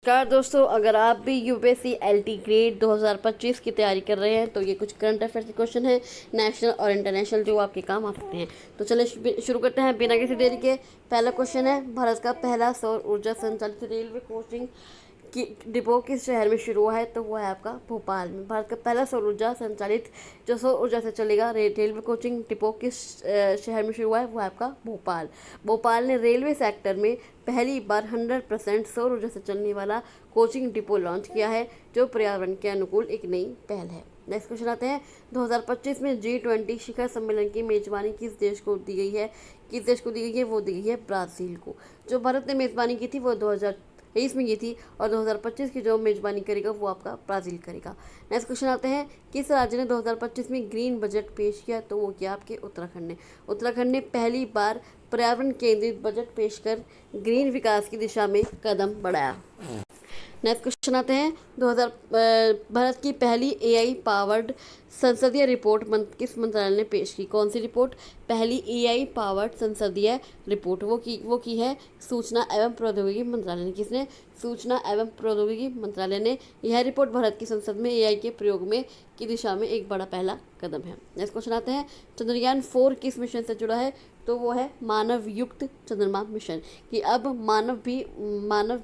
नमस्कार दोस्तों, अगर आप भी यूपीएससी एलटी ग्रेड 2025 की तैयारी कर रहे हैं तो ये कुछ करंट अफेयर्स के क्वेश्चन हैं नेशनल और इंटरनेशनल जो आपके काम आ सकते हैं। तो चलिए शुरू करते हैं बिना किसी देरी के। पहला क्वेश्चन है, भारत का पहला सौर ऊर्जा संचालित रेलवे कोचिंग की डिपो किस शहर में शुरू हुआ है? तो वो है आपका भोपाल में। भारत का पहला सौर ऊर्जा संचालित जो सौर ऊर्जा से चलेगा रेलवे कोचिंग डिपो किस शहर में शुरू हुआ है? वो है आपका भोपाल। भोपाल ने रेलवे सेक्टर में पहली बार 100% सौर ऊर्जा से चलने वाला कोचिंग डिपो लॉन्च किया है, जो पर्यावरण के अनुकूल एक नई पहल है। नेक्स्ट क्वेश्चन आते हैं, 2025 में G20 शिखर सम्मेलन की मेजबानी किस देश को दी गई है? किस देश को दी गई है? वो दी गई है ब्राज़ील को। जो भारत ने मेजबानी की थी वो 2023 में की थी और 2025 की जो मेजबानी करेगा वो आपका ब्राज़ील करेगा। नेक्स्ट क्वेश्चन आते हैं, किस राज्य ने 2025 में ग्रीन बजट पेश किया? तो वो किया आपके उत्तराखंड ने। उत्तराखंड ने पहली बार पर्यावरण केंद्रित बजट पेश कर ग्रीन विकास की दिशा में कदम बढ़ाया। नेक्स्ट क्वेश्चन आते हैं, 2000 भारत की पहली एआई पावर्ड संसदीय रिपोर्ट किस मंत्रालय ने पेश की? कौन सी रिपोर्ट? पहली एआई पावर्ड संसदीय रिपोर्ट वो की है सूचना एवं प्रौद्योगिकी मंत्रालय ने। किसने? सूचना एवं प्रौद्योगिकी मंत्रालय ने। यह रिपोर्ट भारत की संसद में एआई के प्रयोग में की दिशा में एक बड़ा पहला कदम है। नेक्स्ट क्वेश्चन आते हैं, चंद्रयान 4 किस मिशन से जुड़ा है? तो वो है मानव युक्त चंद्रमा मिशन, कि अब मानव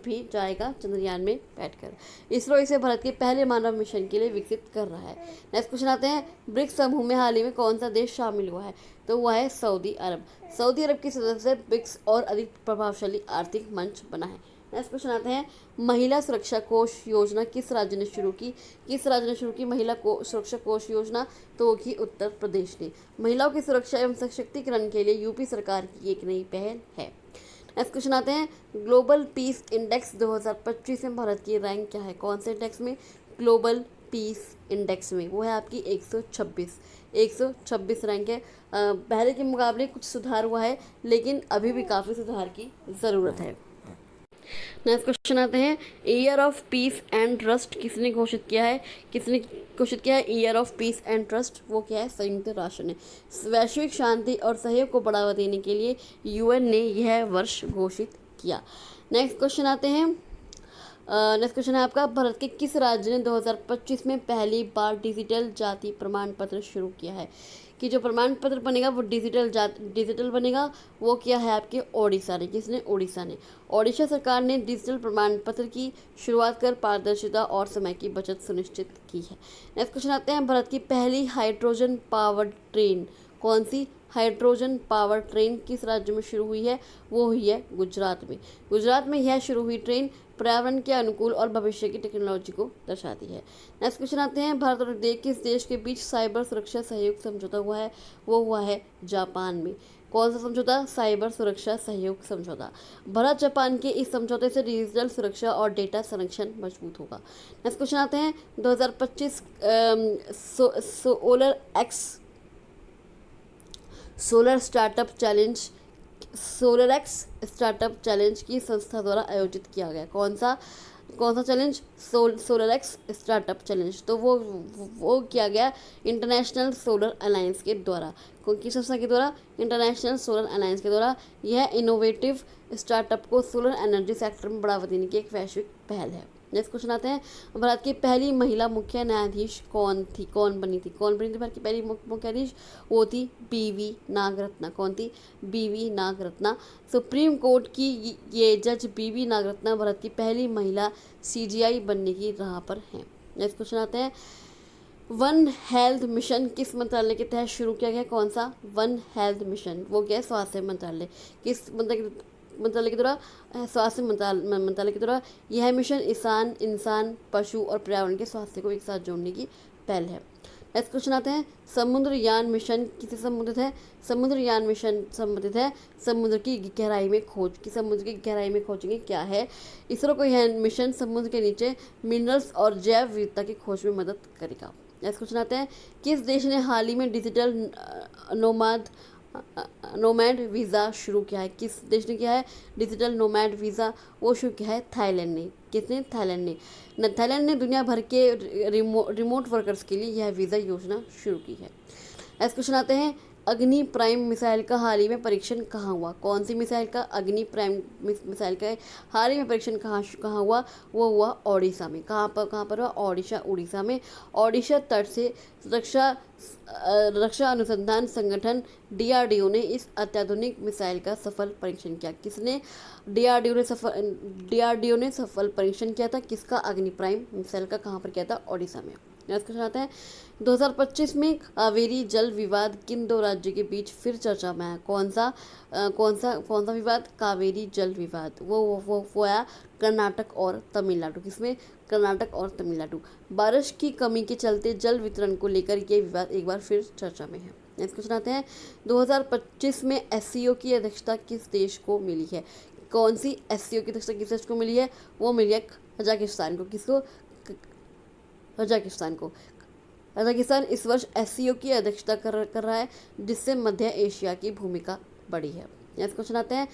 भी जाएगा चंद्रयान में बैठकर। इसरो इसे भारत के पहले मानव मिशन के लिए विकसित कर रहा है। नेक्स्ट क्वेश्चन आते हैं, ब्रिक्स समूह में हाल ही में कौन सा देश शामिल हुआ है? तो वह है सऊदी अरब। सऊदी अरब की सदस्य ब्रिक्स और अधिक प्रभावशाली आर्थिक मंच बना है। नेक्स्ट क्वेश्चन आते हैं, महिला सुरक्षा कोष योजना किस राज्य ने शुरू की? किस राज्य ने शुरू की महिला सुरक्षा कोष योजना? तो वो की उत्तर प्रदेश ने। महिलाओं की सुरक्षा एवं सशक्तिकरण के लिए यूपी सरकार की एक नई पहल है। नेक्स्ट क्वेश्चन आते हैं, ग्लोबल पीस इंडेक्स 2025 में भारत की रैंक क्या है? कौन से इंडेक्स में? ग्लोबल पीस इंडेक्स में। वो है आपकी 126 रैंक है। पहले के मुकाबले कुछ सुधार हुआ है, लेकिन अभी भी काफ़ी सुधार की ज़रूरत है। नेक्स्ट क्वेश्चन आते हैं, year of peace and trust किसने घोषित किया है? किसने घोषित किया है year of peace and trust? वो क्या है? संयुक्त राष्ट्र ने। वैश्विक शांति और सहयोग को बढ़ावा देने के लिए यूएन ने यह वर्ष घोषित किया। नेक्स्ट क्वेश्चन आते हैं, नेक्स्ट क्वेश्चन है आपका, भारत के किस राज्य ने 2025 में पहली बार डिजिटल जाति प्रमाण पत्र शुरू किया है? कि जो प्रमाण पत्र बनेगा वो डिजिटल बनेगा। वो क्या है आपके? ओडिशा ने। किसने? ओडिशा ने। ओडिशा सरकार ने डिजिटल प्रमाण पत्र की शुरुआत कर पारदर्शिता और समय की बचत सुनिश्चित की है। नेक्स्ट क्वेश्चन आते हैं, भारत की पहली हाइड्रोजन पावर्ड ट्रेन कौन सी? हाइड्रोजन पावर ट्रेन किस राज्य में शुरू हुई है? वो हुई है गुजरात में। गुजरात में यह शुरू हुई ट्रेन पर्यावरण के अनुकूल और भविष्य की टेक्नोलॉजी को दर्शाती है। नेक्स्ट क्वेश्चन आते हैं, भारत और किस देश के बीच साइबर सुरक्षा सहयोग समझौता हुआ है? वो हुआ है जापान में। कौन सा समझौता? साइबर सुरक्षा सहयोग समझौता। भारत जापान के इस समझौते से डिजिटल सुरक्षा और डेटा संरक्षण मजबूत होगा। नेक्स्ट क्वेश्चन आते हैं, 2025 सोलर एक्स स्टार्टअप चैलेंज की संस्था द्वारा आयोजित किया गया। कौन सा challenge? Solar x startup challenge. तो वो किया गया इंटरनेशनल सोलर अलायंस के द्वारा। किस संस्था के द्वारा? इंटरनेशनल सोलर अलायंस के द्वारा। यह इनोवेटिव स्टार्टअप को सोलर एनर्जी सेक्टर में बढ़ावा देने की एक वैश्विक पहल है। नेक्स्ट क्वेश्चन आते हैं, भारत की पहली महिला मुख्य न्यायाधीश कौन बनी थी भारत की पहली मुख्य न्यायाधीश? वो थी बीवी नागरत्ना। कौन थी? बीवी नागरत्ना। सुप्रीम कोर्ट की ये जज बीवी नागरत्ना भारत की पहली महिला सीजीआई बनने की राह पर हैं। नेक्स्ट क्वेश्चन आते हैं, वन हेल्थ मिशन किस मंत्रालय के तहत शुरू किया गया? कौन सा? One health mission. वो क्या है? स्वास्थ्य मंत्रालय। किस मंत्रालय के द्वारा? स्वास्थ्य मंत्रालय के द्वारा। यह मिशन इंसान, पशु और पर्यावरण के स्वास्थ्य को एक साथ जोड़ने की पहल है। नेक्स्ट क्वेश्चन आते हैं, समुद्रयान मिशन किससे संबंधित है? समुद्रयान मिशन संबंधित है समुद्र की गहराई में खोज की। समुद्र की गहराई में खोजेंगे क्या है? इसरो को यह मिशन समुद्र के नीचे मिनरल्स और जैव विविधता की खोज में मदद करेगा। नेक्स्ट क्वेश्चन आते हैं, किस देश ने हाल ही में डिजिटल नोमैड वीज़ा शुरू किया है? किस देश ने किया है डिजिटल नोमैड वीज़ा? वो शुरू किया है थाईलैंड ने। किसने? थाईलैंड ने। थाईलैंड ने दुनिया भर के रिमोट वर्कर्स के लिए यह वीज़ा योजना शुरू की है। नेक्स्ट क्वेश्चन आते हैं, अग्नि प्राइम मिसाइल का हाल ही में परीक्षण कहाँ हुआ? कौन सी मिसाइल का अग्नि प्राइम मिसाइल का हाल ही में परीक्षण कहाँ हुआ? वो हुआ ओडिशा में। कहाँ पर हुआ? ओडिशा, उड़ीसा में। ओडिशा तट से रक्षा अनुसंधान संगठन डीआरडीओ ने इस अत्याधुनिक मिसाइल का सफल परीक्षण किया। किसने? डीआरडीओ ने सफल परीक्षण किया था। किसका? अग्नि प्राइम मिसाइल का। कहाँ पर किया था? ओडिशा में। नेक्स्ट क्वेश्चन आता है 2025 में कावेरी जल विवाद किन दो राज्यों के बीच फिर चर्चा में है? कौन सा विवाद? कावेरी जल विवाद। वो आया कर्नाटक और तमिलनाडु। किसमें? कर्नाटक और तमिलनाडु। बारिश की कमी के चलते जल वितरण को लेकर ये विवाद एक बार फिर चर्चा में है। नेक्स्ट क्वेश्चन आते हैं 2025 में एससीओ की अध्यक्षता किस देश को मिली है? कौन सी एससीओ की अध्यक्षता किस देश को मिली है? वो मिली है कजाकिस्तान को। किसको? कजाकिस्तान को। कजाकिस्तान इस वर्ष एससीओ की अध्यक्षता कर रहा है, जिससे मध्य एशिया की भूमिका बढ़ी है। नेक्स्ट क्वेश्चन आते हैं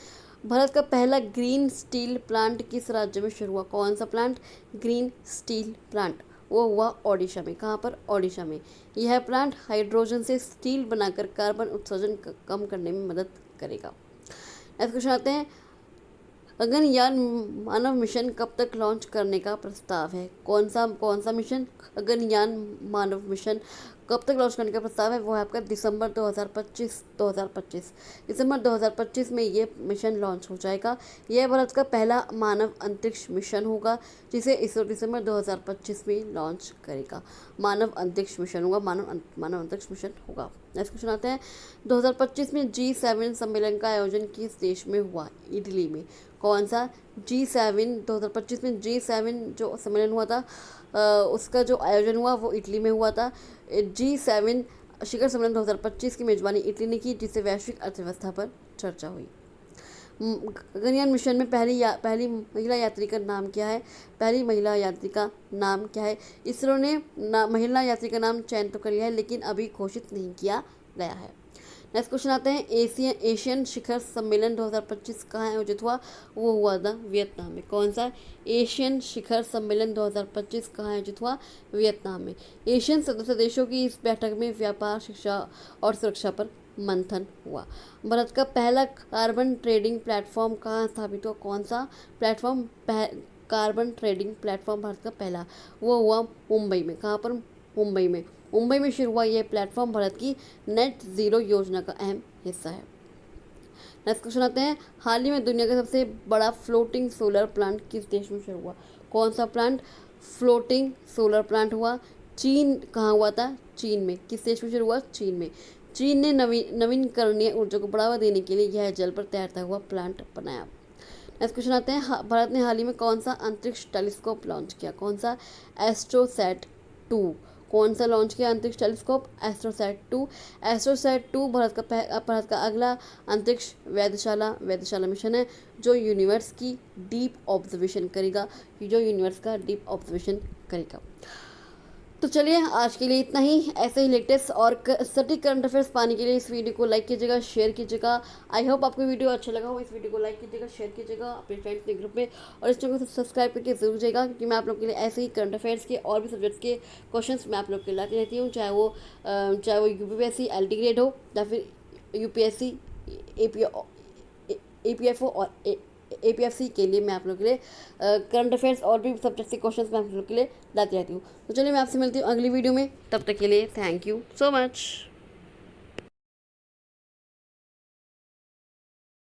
भारत का पहला ग्रीन स्टील प्लांट किस राज्य में शुरू हुआ? कौन सा प्लांट? Green steel plant. वो हुआ ओडिशा में। कहाँ पर? ओडिशा में। यह प्लांट हाइड्रोजन से स्टील बनाकर कार्बन उत्सर्जन कम करने में मदद करेगा। नेक्स्ट क्वेश्चन आते हैं गगनयान मानव मिशन कब तक लॉन्च करने का प्रस्ताव है? कौन सा मिशन? गगनयान मानव मिशन कब तक लॉन्च करने का प्रस्ताव है? वो है आपका दिसंबर 2025। दिसंबर 2025 में ये मिशन लॉन्च हो जाएगा। यह भारत का पहला मानव अंतरिक्ष मिशन होगा, जिसे इसरो दिसंबर 2025 में लॉन्च करेगा। मानव अंतरिक्ष मिशन होगा। मानव अंतरिक्ष मिशन होगा। नेक्स्ट क्वेश्चन आता है 2025 में G7 सम्मेलन का आयोजन किस देश में हुआ? इटली में। कौन सा? G7 2025 में G7 जो सम्मेलन हुआ था उसका जो आयोजन हुआ वो इटली में हुआ था। G7 शिखर सम्मेलन 2025 की मेजबानी इटली ने की, जिससे वैश्विक अर्थव्यवस्था पर चर्चा हुई। गगनयान मिशन में पहली महिला यात्री का नाम क्या है? पहली महिला यात्री का नाम क्या है? इसरो ने महिला यात्री का नाम चयन तो कर लिया है, लेकिन अभी घोषित नहीं किया गया है। नेक्स्ट क्वेश्चन आते हैं एशियन शिखर सम्मेलन 2025 कहाँ आयोजित हुआ? वो हुआ था वियतनाम में। कौन सा? एशियन शिखर सम्मेलन 2025 कहाँ आयोजित हुआ? वियतनाम में। एशियन सदस्य देशों की इस बैठक में व्यापार, शिक्षा और सुरक्षा पर मंथन हुआ। भारत का पहला कार्बन ट्रेडिंग प्लेटफॉर्म कहाँ स्थापित हुआ? कौन सा platform? Carbon trading platform Bharat का पहला वो हुआ मुंबई में। कहाँ पर? मुंबई में। मुंबई में शुरू हुआ यह प्लेटफॉर्म भारत की नेट ज़ीरो योजना का अहम हिस्सा है। नेक्स्ट क्वेश्चन आते हैं हाल ही में दुनिया का सबसे बड़ा फ्लोटिंग सोलर प्लांट किस देश में शुरू हुआ? कौन सा प्लांट? फ्लोटिंग सोलर प्लांट हुआ चीन। कहाँ हुआ था? चीन में। किस देश में शुरू हुआ? चीन में। चीन ने नवीनकरणीय ऊर्जा को बढ़ावा देने के लिए यह जल पर तैरता हुआ प्लांट बनाया। नेक्स्ट क्वेश्चन आते हैं भारत ने हाल ही में कौन सा अंतरिक्ष टेलीस्कोप लॉन्च किया? कौन सा? एस्ट्रोसैट 2। कौन सा लॉन्च किया अंतरिक्ष टेलीस्कोप? एस्ट्रोसैट 2। एस्ट्रोसैट 2 भारत का अगला अंतरिक्ष वेधशाला मिशन है, जो यूनिवर्स की डीप ऑब्जर्वेशन करेगा। तो चलिए आज के लिए इतना ही। ऐसे ही लेटेस्ट और सटीक करंट अफेयर्स पाने के लिए इस वीडियो को लाइक कीजिएगा, शेयर कीजिएगा। आई होप आपको वीडियो अच्छा लगा हो। इस वीडियो को लाइक कीजिएगा, शेयर कीजिएगा अपने फ्रेंड्स के ग्रुप में, और इस चैनल को सब्सक्राइब करके जरूर जाइएगा, क्योंकि मैं आप लोग के लिए ऐसे ही करंट अफेयर्स के और भी सब्जेक्ट्स के क्वेश्चंस मैं आप लोग के लाती रहती हूँ, चाहे वो यूपीएससी एलटी ग्रेड हो या फिर यूपीएससी एपीएफओ और एपीएफसी के लिए मैं आप लोगों के लिए करंट अफेयर्स और भी सब्जेक्ट के क्वेश्चंस मैं आप लोगों के लिए लाती रहती हूँ। तो चलिए मैं आपसे मिलती हूँ अगली वीडियो में। तब तक के लिए थैंक यू सो मच।